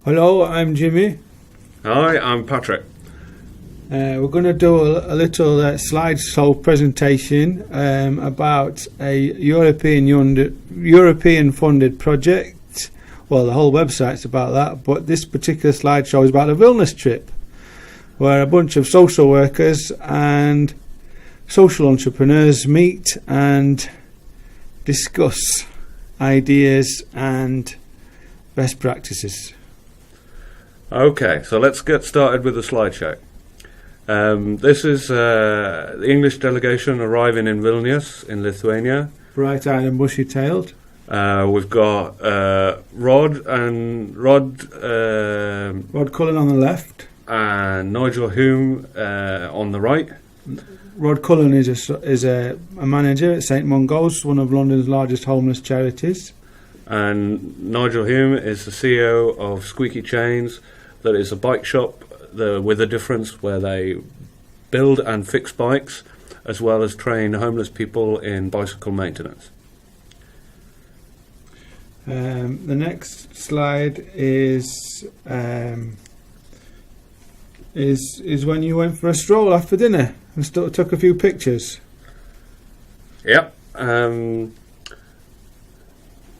Hello, I'm Jimmy. Hi, I'm Patrick. We're going to do a little slideshow presentation about a European funded project. Well, the whole website's about that, but this particular slideshow is about a Vilnius trip, where a bunch of social workers and social entrepreneurs meet and discuss ideas and best practices. Okay, so let's get started with the slideshow. This is the English delegation arriving in Vilnius in Lithuania. Bright-eyed and bushy-tailed. We've got Rod Cullen on the left. and Nigel Hume on the right. Rod Cullen is a manager at St Mungo's, one of London's largest homeless charities. And Nigel Hume is the CEO of Squeaky Chains. That is a bike shop with a difference, where they build and fix bikes as well as train homeless people in bicycle maintenance. The next slide is when you went for a stroll after dinner and took a few pictures. Yep.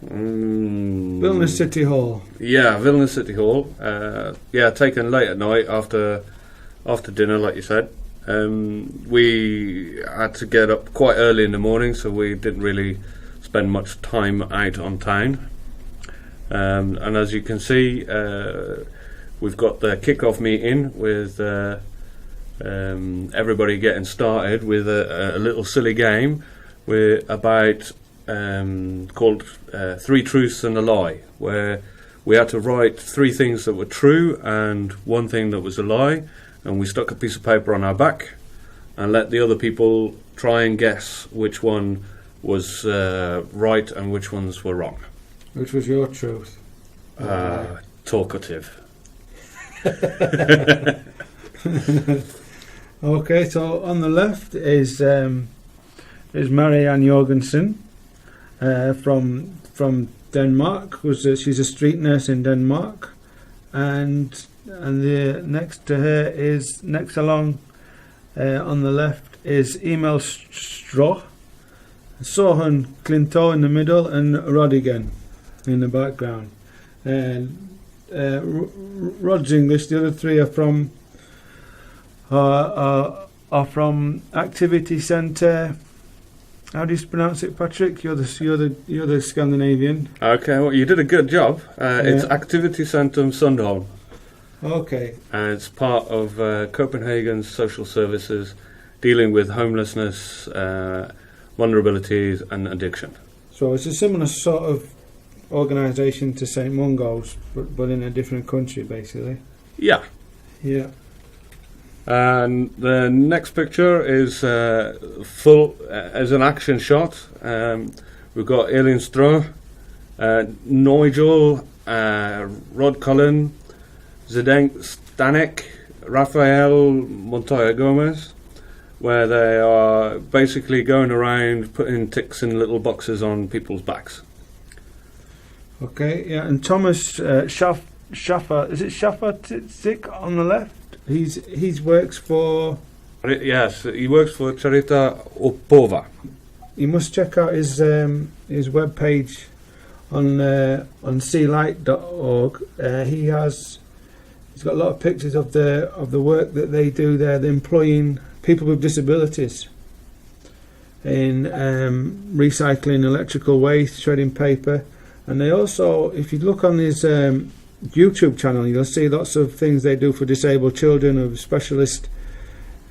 Vilnius City Hall. Yeah, Vilnius City Hall. Taken late at night after dinner, like you said. We had to get up quite early in the morning, so we didn't really spend much time out on town. And as you can see, we've got the kick-off meeting with everybody getting started with a little silly game called Three Truths and a Lie, where we had to write three things that were true and one thing that was a lie, and we stuck a piece of paper on our back and let the other people try and guess which one was right and which ones were wrong. Which was your truth? Talkative. Okay, so on the left is Marianne Jorgensen from Denmark. She's a street nurse in Denmark, and the next to her is on the left is Emil Stroh, Sohan Clinto in the middle, and Rodigan in the background. Rod's English. The other three are from Activity Centre. How do you pronounce it, Patrick? You're the Scandinavian. Okay, well, you did a good job. It's Activity Centrum Sundholm. Okay. And it's part of Copenhagen's social services dealing with homelessness, vulnerabilities and addiction. So it's a similar sort of organisation to St Mungo's, but in a different country, basically. Yeah. Yeah. And the next picture is full as an action shot. We've got Elin Stroh, Nigel, Rod Cullen, Zdeněk Stanek, Rafael Montoya Gomez, where they are basically going around putting ticks in little boxes on people's backs. Okay, yeah, and Thomas Schaffer, is it Schaffer-Tick on the left? He works for... Yes, he works for Charita Opova. You must check out his webpage on sealight.org. He's got a lot of pictures of the work that they do there. They're employing people with disabilities in recycling electrical waste, shredding paper, and they also, if you look on his YouTube channel, you'll see lots of things they do for disabled children, of specialist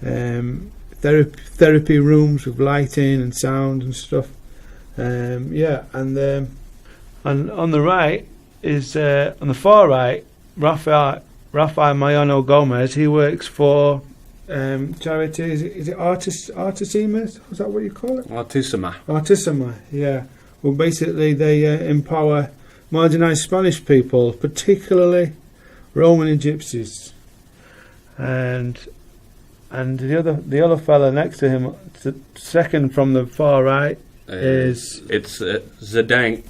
therapy rooms with lighting and sound and stuff. And on the right is on the far right, Rafael Mariano Gomez. He works for charity. Is it Artissima? Is that what you call it? Artissima. Yeah. Well, basically they empower marginalised Spanish people, particularly Roman and Gypsies, and the other fella next to him, second from the far right, it's Zdeněk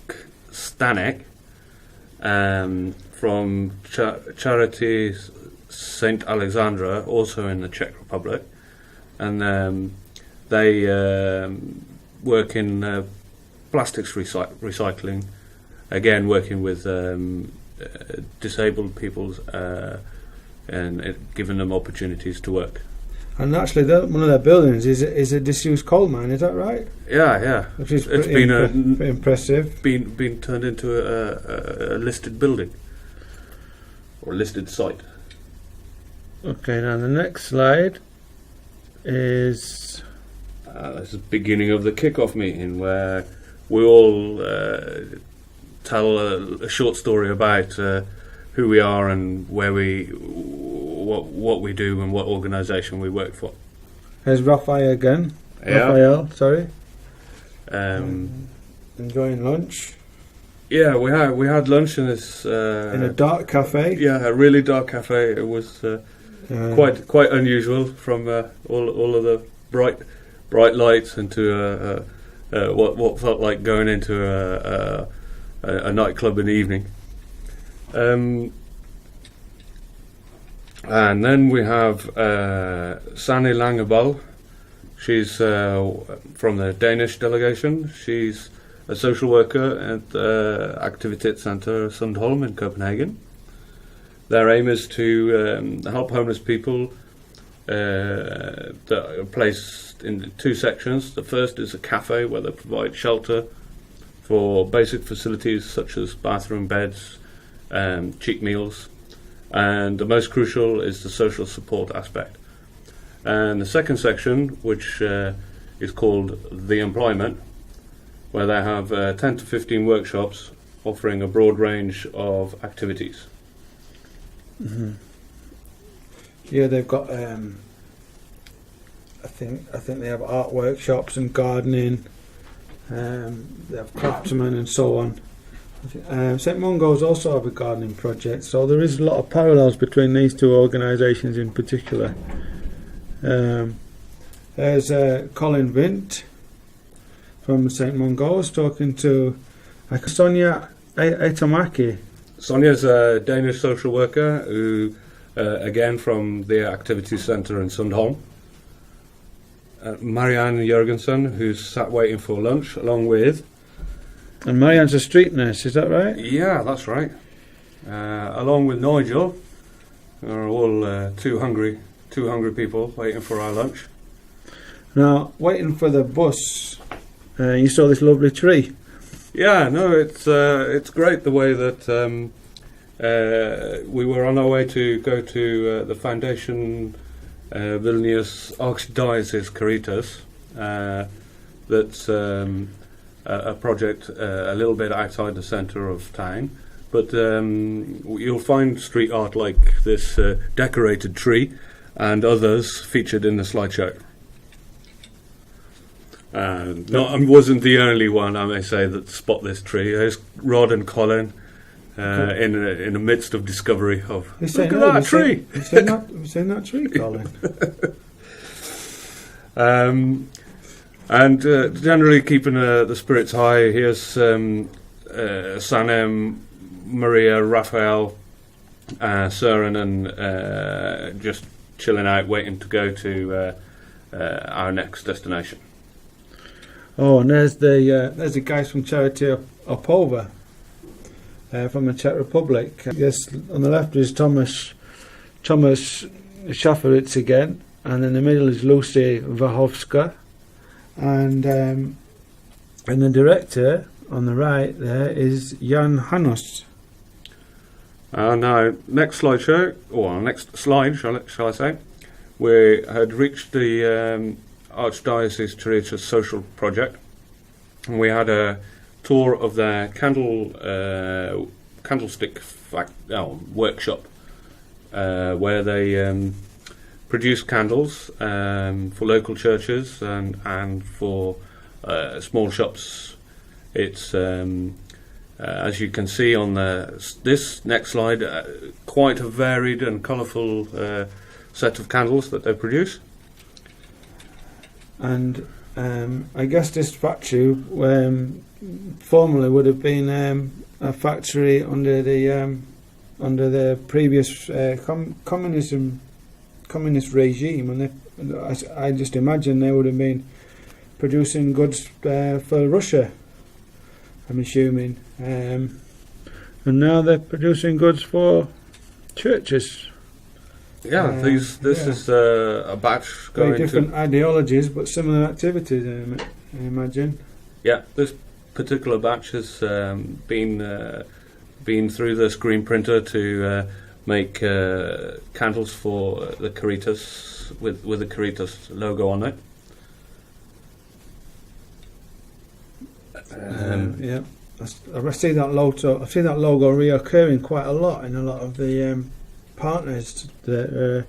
Stanek from charity Saint Alexandra, also in the Czech Republic, and they work in plastics recycling, again working with disabled people and giving them opportunities to work. And actually, one of their buildings is a disused coal mine. Is that right? Yeah. Which is it's pretty been impressive. Been turned into a listed building or listed site. Okay, now the next slide is this is the beginning of the kick-off meeting where we all tell a short story about who we are and where what we do and what organisation we work for. There's Raphael again. Yeah. Raphael, sorry. Enjoying lunch. Yeah, we had lunch in this in a dark cafe. Yeah, a really dark cafe. It was quite unusual from all of the bright lights into what felt like going into a nightclub in the evening. And then we have Sanne Langeball. She's from the Danish delegation. She's a social worker at the Aktivitetscenter Sundholm in Copenhagen. Their aim is to help homeless people that are placed in two sections. The first is a cafe where they provide shelter for basic facilities such as bathroom, beds, cheap meals. And the most crucial is the social support aspect. And the second section, which is called The Employment, where they have 10 to 15 workshops offering a broad range of activities. Mm-hmm. Yeah, they've got. I think they have art workshops and gardening. They have craftsmen and so on. St Mungo's also have a gardening project, so there is a lot of parallels between these two organisations in particular. There's Colin Vint from St Mungo's talking to Sonia Etamaki. Sonia's a Danish social worker who, again from the Activities Centre in Sundholm. Marianne Jørgensen, who's sat waiting for lunch, along with... And Marianne's a street nurse, is that right? Yeah, that's right. Along with Nigel, we're all two hungry people waiting for our lunch. Now, waiting for the bus, you saw this lovely tree. Yeah, no, it's great the way that we were on our way to go to the foundation Vilnius Archdiocese Caritas. That's a project a little bit outside the centre of town, but you'll find street art like this decorated tree and others featured in the slideshow. I wasn't the only one, I may say, that spot this tree. There's Rod and Colin in the midst of discovery of look at that tree. We've seen that tree, Colin. And generally keeping the spirits high. Here's Sanem, Maria, Raphael, Søren, and just chilling out, waiting to go to our next destination. Oh, and there's the guys from Charity Opova from the Czech Republic. Yes, on the left is Thomas Schaferitz again, and in the middle is Lucy Wachowska. And the director on the right there is Jan Hanos. Now, next slideshow, or next slide, shall I say, we had reached the Archdiocese Caritas social project, and we had a tour of their candlestick workshop, where they produce candles for local churches and for small shops. It's as you can see on this next slide, quite a varied and colourful set of candles that they produce. And I guess this factory formerly would have been a factory under the under the previous communist regime, and I just imagine they would have been producing goods for Russia, I'm assuming, and now they're producing goods for churches. Yeah, this is a batch going very different ideologies, but similar activities, I imagine. Yeah, this particular batch has been through the screen printer to make candles for the Caritas with the Caritas logo on it. Yeah, I see that logo. I see that logo reoccurring quite a lot in a lot of the partners that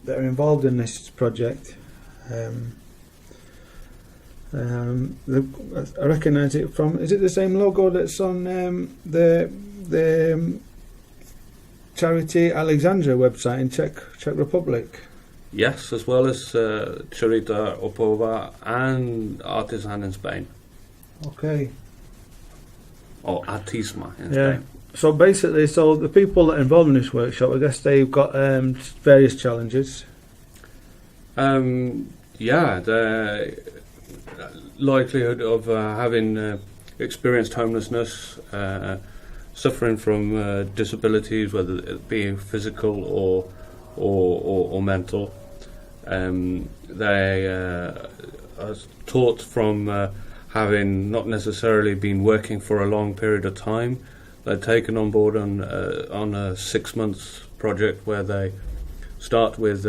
are involved in this project. I recognise it from. Is it the same logo that's on the charity Alexandra website in Czech Republic? Yes, as well as Charita Opova and Artisan in Spain. Okay. Or Artisma in Yeah. Spain. So basically, the people that are involved in this workshop, I guess they've got various challenges. Yeah, the likelihood of having experienced homelessness, suffering from disabilities, whether it be physical or mental. They are taught from having not necessarily been working for a long period of time. They're taken on board on a 6 months project where they start with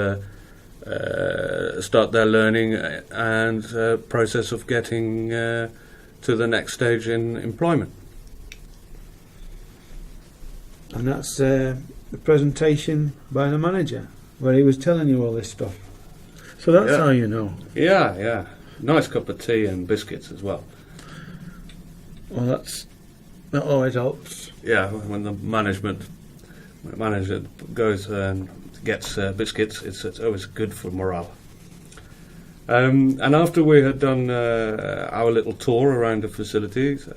start their learning and process of getting to the next stage in employment. And that's the presentation by the manager, where he was telling you all this stuff. So that's how you know. Yeah. Nice cup of tea and biscuits as well. Well, that always helps. Yeah, when the manager goes and gets biscuits, it's always good for morale. And after we had done our little tour around the facilities,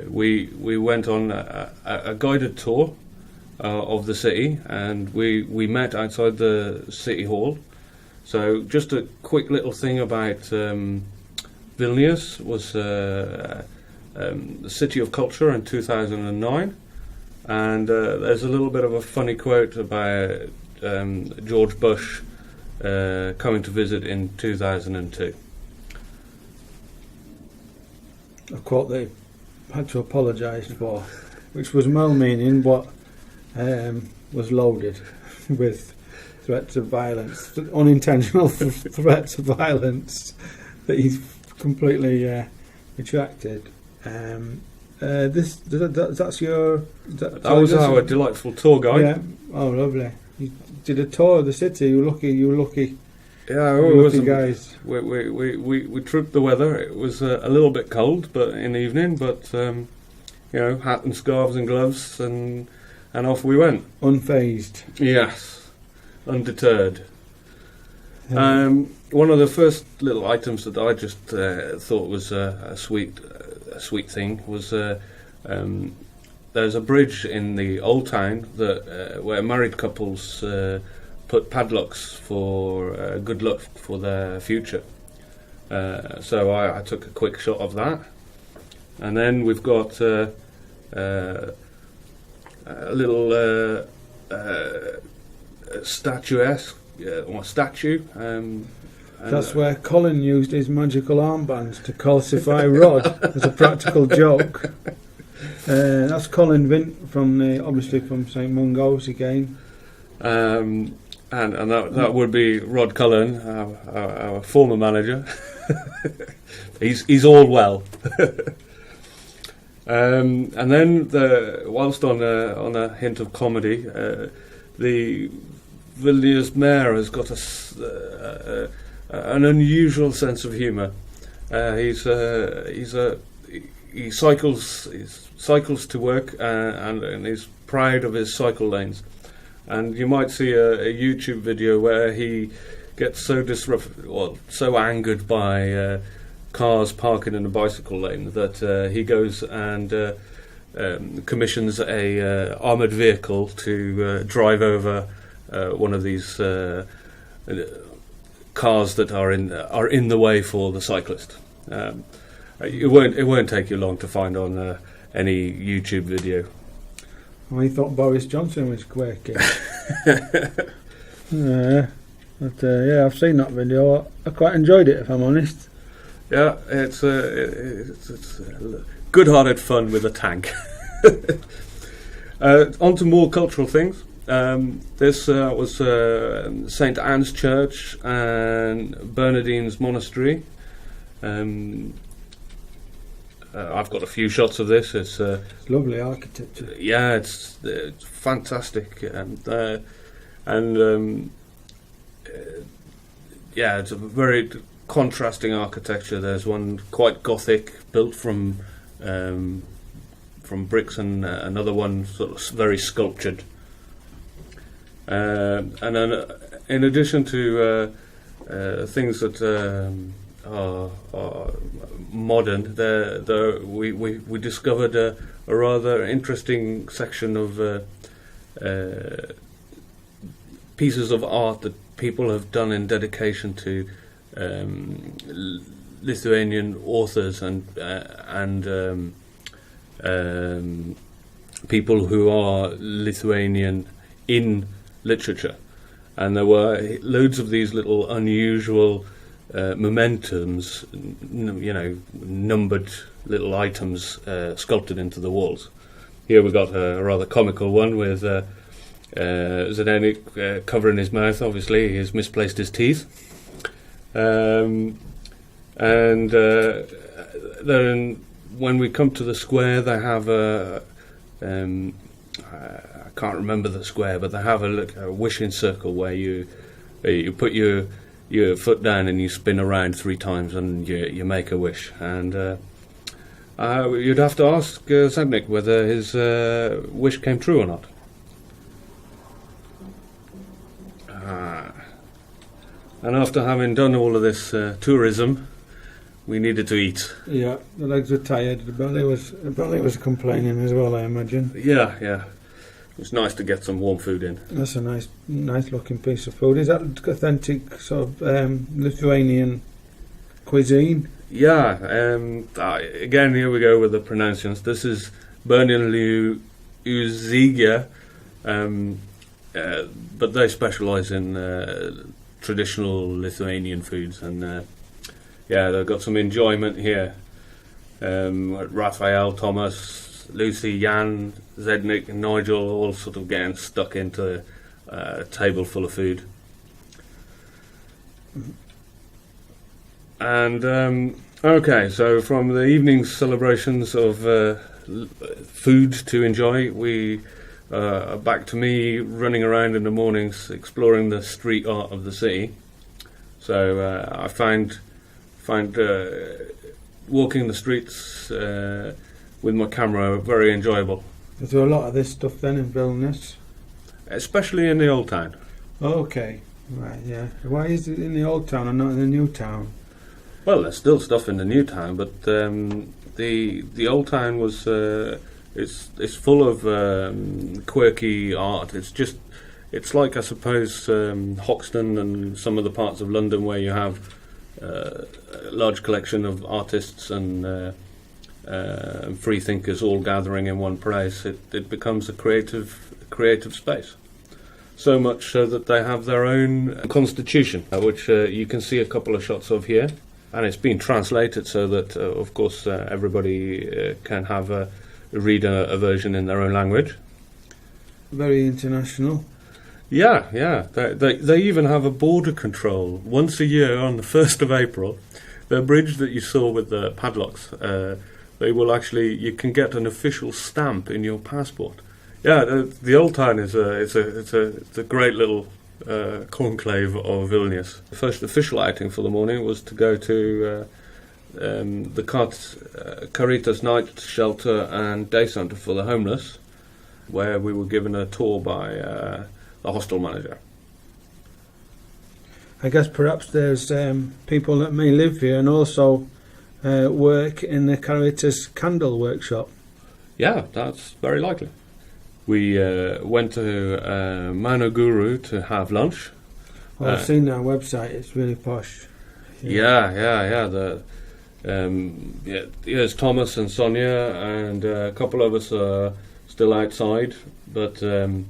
we went on a guided tour of the city, and we met outside the city hall. So just a quick little thing about Vilnius was the City of Culture in 2009, and there's a little bit of a funny quote about George Bush coming to visit in 2002. A quote they had to apologise for, which was well-meaning, but was loaded with threats of violence, unintentional threats of violence that he's completely retracted. That's your. That was our delightful tour guide. Yeah. Oh, lovely. You did a tour of the city. You were lucky. Yeah, lucky guys. We tripped the weather. It was a little bit cold, but in the evening. But hat and scarves and gloves, and off we went. Unfazed. Yes, undeterred. One of the first little items that I just thought was a sweet thing was there's a bridge in the old town that where married couples put padlocks for good luck for their future. So I took a quick shot of that, and then we've got a little statuesque or statue. That's where Colin used his magical armbands to calcify Rod as a practical joke. That's Colin obviously from St Mungo's again. And that would be Rod Cullen, our former manager. he's all well. And then whilst on a hint of comedy, the Vilnius mayor has got an unusual sense of humour. He cycles to work and he's proud of his cycle lanes. And you might see a YouTube video where he gets so angered by cars parking in a bicycle lane that he goes and commissions a armoured vehicle to drive over one of these cars that are in the way for the cyclist. It won't take you long to find on any YouTube video. I thought Boris Johnson was quirky. Yeah, but I've seen that video. I quite enjoyed it, if I'm honest. Yeah, it's good-hearted fun with a tank. On to more cultural things. This was St. Anne's Church and Bernardine's Monastery. I've got a few shots of this. It's lovely architecture. Yeah, it's fantastic, it's a very contrasting architecture. There's one quite Gothic, built from bricks, and another one sort of very sculptured. And then, in addition to things that are modern, we discovered a rather interesting section of pieces of art that people have done in dedication to Lithuanian authors and people who are Lithuanian in literature. And there were loads of these little unusual momentums, numbered little items sculpted into the walls. Here we've got a rather comical one with Zdeněk covering his mouth. Obviously, he's misplaced his teeth. And then when we come to the square, they have I can't remember the square, but they have a wishing circle where you put your foot down and you spin around 3 times and you make a wish. And you'd have to ask Zdeněk whether his wish came true or not. And after having done all of this tourism, we needed to eat. Yeah, the legs were tired. The belly was complaining as well, I imagine. Yeah. It's nice to get some warm food in. That's a nice looking piece of food. Is that authentic sort of Lithuanian cuisine? Yeah. Again, here we go with the pronunciations. This is Vilnius Visit, but they specialise in traditional Lithuanian foods, and they've got some enjoyment here. Raphael, Thomas, Lucy, Jan, Zdeněk and Nigel all sort of getting stuck into a table full of food. And so from the evening's celebrations of food to enjoy, we back to me running around in the mornings exploring the street art of the city. So I find walking the streets with my camera very enjoyable. Is there a lot of this stuff then in Vilnius? Especially in the old town. Okay, right, yeah. Why is it in the old town and not in the new town? Well, there's still stuff in the new town, but the old town was it's full of quirky art. It's like, I suppose, Hoxton and some of the parts of London where you have a large collection of artists and free thinkers all gathering in one place. It becomes a creative space. So much so that they have their own constitution, which you can see a couple of shots of here. And it's been translated so that, of course, everybody can have read a version in their own language. Very international. Yeah. They even have a border control once a year on the 1st of April. The bridge that you saw with the padlocks, they will actually, you can get an official stamp in your passport. Yeah, the old town is it's a great little conclave of Vilnius. The first official outing for the morning was to go to the Caritas Night Shelter and Day Centre for the Homeless, where we were given a tour by the hostel manager. I guess perhaps there's people that may live here and also work in the Caritas candle workshop. Yeah, that's very likely. We went to Manoguru to have lunch. Well, I've seen that website. It's really posh. Yeah. Here's Thomas and Sonia, and a couple of us are still outside, but they're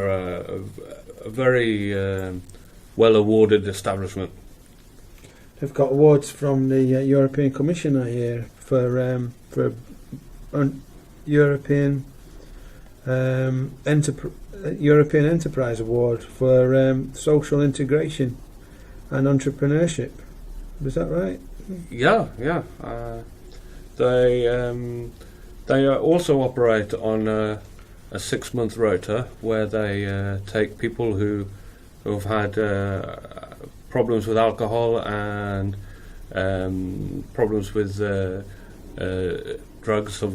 a very well-awarded establishment. They've got awards from the European Commission, I hear, for European European Enterprise Award for social integration and entrepreneurship. Is that right? Yeah. They also operate on a 6-month rota where they take people who have had problems with alcohol and problems with drugs of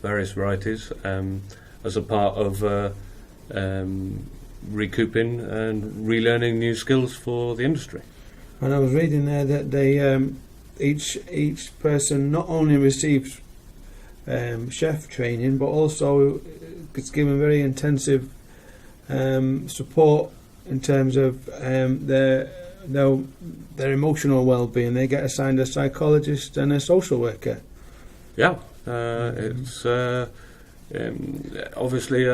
various varieties as a part of recouping and relearning new skills for the industry. And I was reading there that they each person not only receives chef training, but also it's given very intensive support in terms of their emotional well-being. They get assigned a psychologist and a social worker. Yeah, it's obviously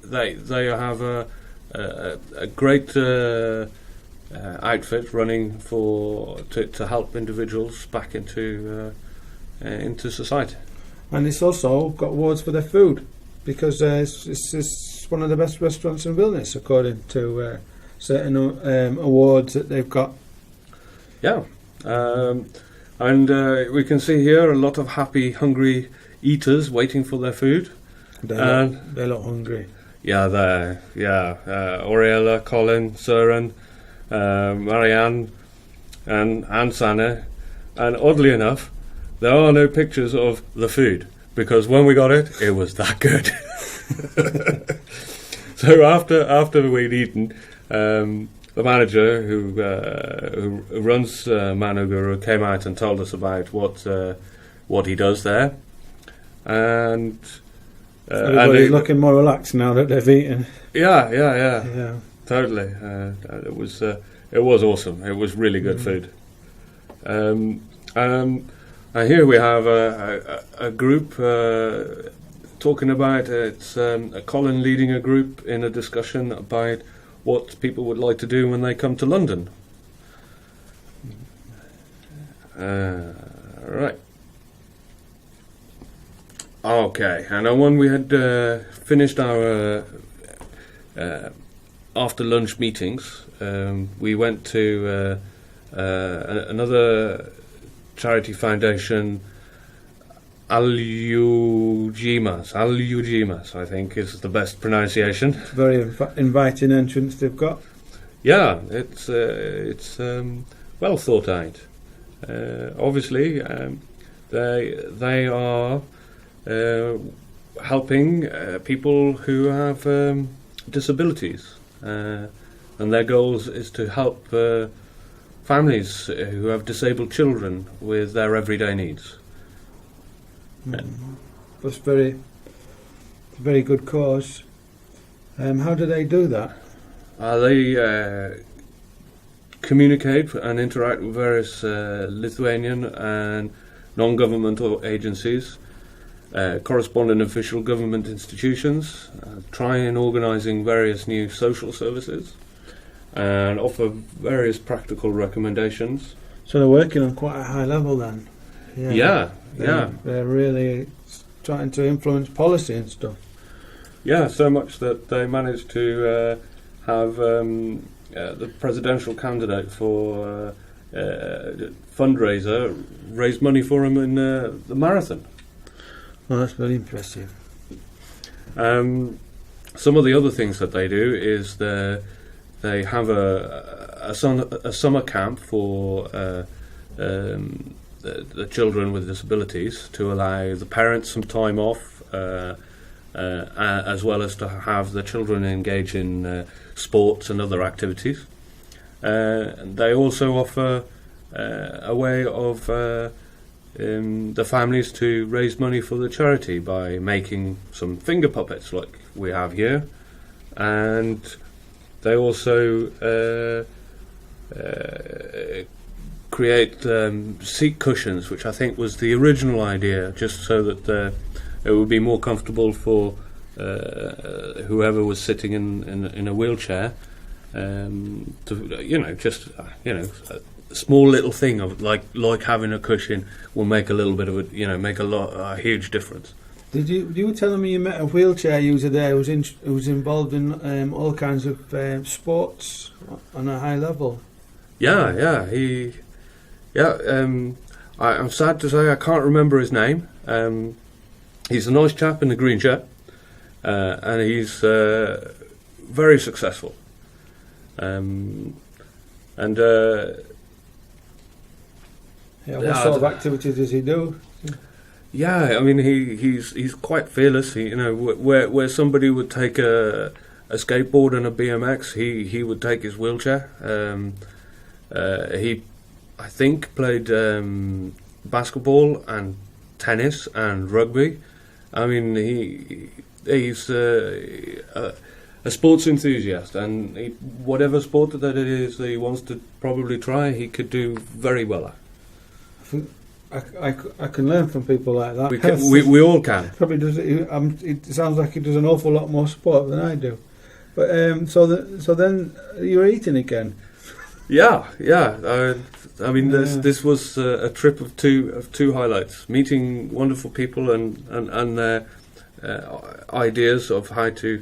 they have a great outfit running to help individuals back into society. And it's also got awards for their food, because it's one of the best restaurants in Vilnius, according to certain awards that they've got. Yeah, and we can see here a lot of happy, hungry eaters waiting for their food. They look hungry. Yeah, Oriela, Colin, Søren, Marianne, and Sanne, and oddly enough, there are no pictures of the food, because when we got it, it was that good. So after we'd eaten, the manager who runs Manoguru came out and told us about what he does there, and everybody's looking more relaxed now that they've eaten. Yeah. Totally. It was awesome. It was really good food. And here we have a group talking about it's Colin leading a group in a discussion about what people would like to do when they come to London. Right. Okay, and when we had finished our after lunch meetings, we went to another charity foundation, Alujimas, I think is the best pronunciation. Very inviting entrance they've got. Yeah, it's well thought out. Obviously, they are helping people who have disabilities, and their goals is to help families who have disabled children with their everyday needs. That's very good cause. How do they do that? They communicate and interact with various Lithuanian and non-governmental agencies, corresponding official government institutions, trying organising various new social services, and offer various practical recommendations. So they're working on quite a high level then. Yeah. They're really trying to influence policy and stuff. Yeah, so much that they managed to have the presidential candidate for fundraiser raise money for him in the marathon. Well, that's very impressive. Some of the other things that they do is they have a summer camp for the children with disabilities to allow the parents some time off, as well as to have the children engage in sports and other activities. They also offer a way of the families to raise money for the charity by making some finger puppets like we have here, and they also create seat cushions, which I think was the original idea, just so that it would be more comfortable for whoever was sitting in a wheelchair. A small little thing of like having a cushion will make a little bit of a huge difference. You were telling me you met a wheelchair user there who was involved in all kinds of sports on a high level? I'm sad to say I can't remember his name. He's a nice chap in the green shirt, and he's very successful. What sort of activities does he do? Yeah, I mean he's quite fearless. Where somebody would take a skateboard and a BMX, he would take his wheelchair. He, I think, played basketball and tennis and rugby. I mean he's a sports enthusiast, and whatever sport that it is that he wants to probably try, he could do very well at. I can learn from people like that. We all can. Probably does. It sounds like he does an awful lot more sport than I do. But so then you're eating again. Yeah. I mean, this was a trip of two highlights: meeting wonderful people and their ideas of how to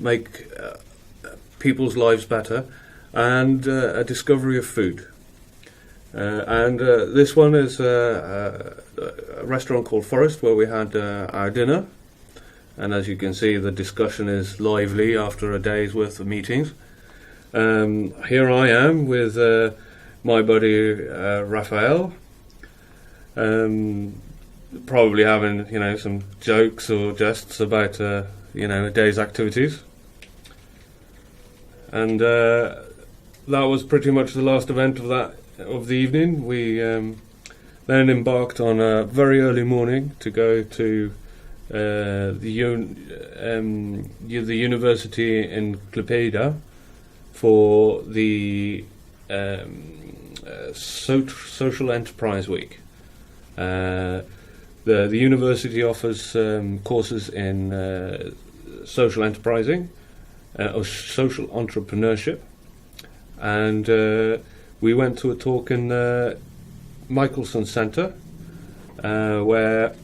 make people's lives better, and a discovery of food. And this one is a restaurant called Forest, where we had our dinner. And as you can see, the discussion is lively after a day's worth of meetings. Here I am with my buddy Raphael, probably having some jokes or jests about a day's activities. And that was pretty much the last event of the evening. We then embarked on a very early morning to go to the university in Klaipėda for the social enterprise week. The university offers courses in social enterprising or social entrepreneurship, and we went to a talk in Michelson Centre, where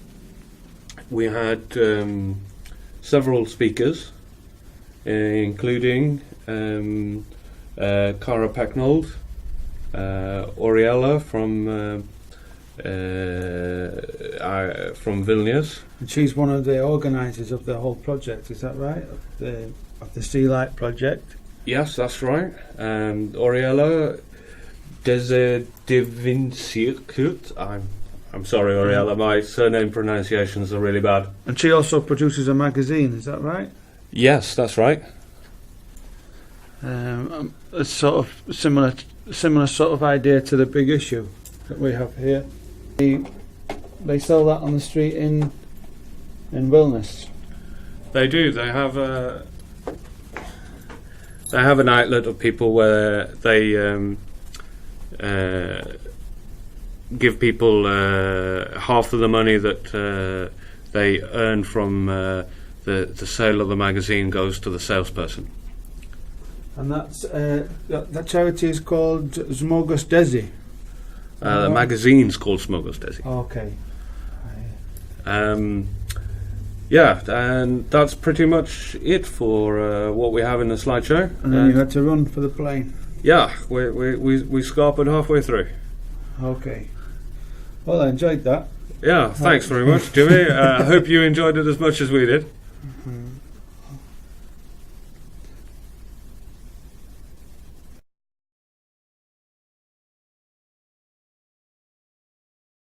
we had several speakers, including Cara Pecknold, Oriella from Vilnius. And she's one of the organisers of the whole project, is that right? Of the Sea Light project? Yes, that's right. And Oriella Devincicut. I'm sorry, Oriella, my surname pronunciations are really bad. And she also produces a magazine, is that right? Yes, that's right. A sort of similar sort of idea to the big issue that we have here. They sell that on the street in Vilnius. They do. They have an outlet of people where they give people half of the money that they earn from the sale of the magazine goes to the salesperson. And that's that charity is called Žmogus Desi. The magazine's called Žmogus Desi. Okay. Yeah, and that's pretty much it for what we have in the slideshow. And then you had to run for the plane. Yeah, we scarpered halfway through. Okay. Well, I enjoyed that. Yeah, thanks very much, Jimmy. I hope you enjoyed it as much as we did. Mm-hmm.